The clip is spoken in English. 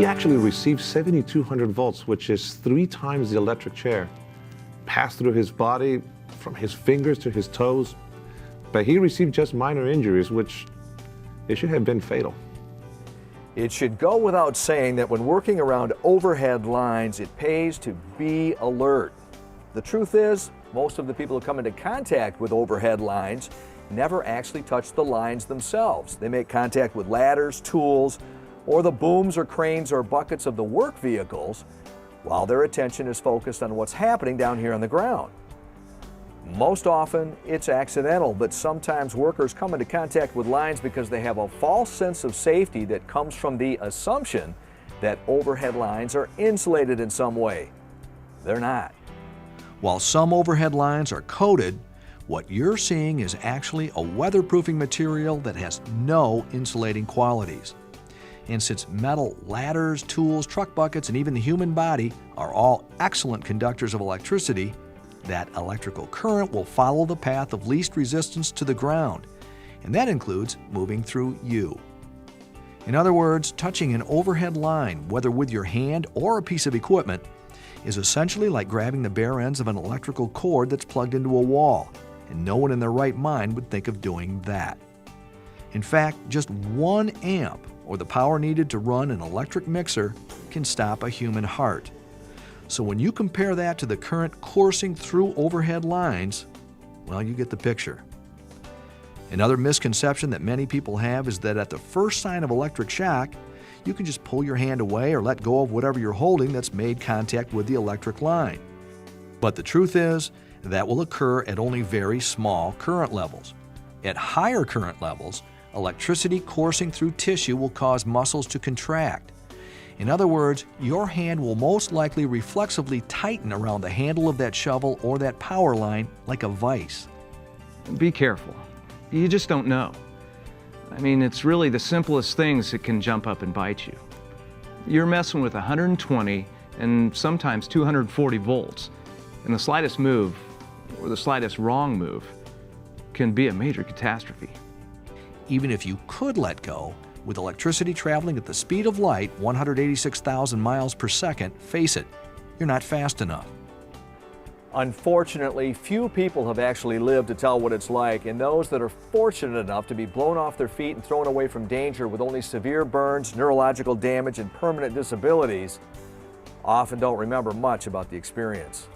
He actually received 7,200 volts, which is 3 times the electric chair, passed through his body from his fingers to his toes, but he received just minor injuries, which it should have been fatal. It should go without saying that when working around overhead lines, it pays to be alert. The truth is, most of the people who come into contact with overhead lines never actually touch the lines themselves. They make contact with ladders, tools, or the booms or cranes or buckets of the work vehicles while their attention is focused on what's happening down here on the ground. Most often, it's accidental, but sometimes workers come into contact with lines because they have a false sense of safety that comes from the assumption that overhead lines are insulated in some way. They're not. While some overhead lines are coated, what you're seeing is actually a weatherproofing material that has no insulating qualities. And since metal ladders, tools, truck buckets, and even the human body are all excellent conductors of electricity, that electrical current will follow the path of least resistance to the ground, and that includes moving through you. In other words, touching an overhead line, whether with your hand or a piece of equipment, is essentially like grabbing the bare ends of an electrical cord that's plugged into a wall, and no one in their right mind would think of doing that. In fact, just 1 amp, or the power needed to run an electric mixer, can stop a human heart. So when you compare that to the current coursing through overhead lines, well, you get the picture. Another misconception that many people have is that at the first sign of electric shock, you can just pull your hand away or let go of whatever you're holding that's made contact with the electric line. But the truth is, that will occur at only very small current levels. At higher current levels, electricity coursing through tissue will cause muscles to contract. In other words, your hand will most likely reflexively tighten around the handle of that shovel or that power line like a vise. Be careful. You just don't know. I mean, it's really the simplest things that can jump up and bite you. You're messing with 120 and sometimes 240 volts, and the slightest move or the slightest wrong move can be a major catastrophe. Even if you could let go, with electricity traveling at the speed of light, 186,000 miles per second, face it, you're not fast enough. Unfortunately, few people have actually lived to tell what it's like, and those that are fortunate enough to be blown off their feet and thrown away from danger with only severe burns, neurological damage, and permanent disabilities often don't remember much about the experience.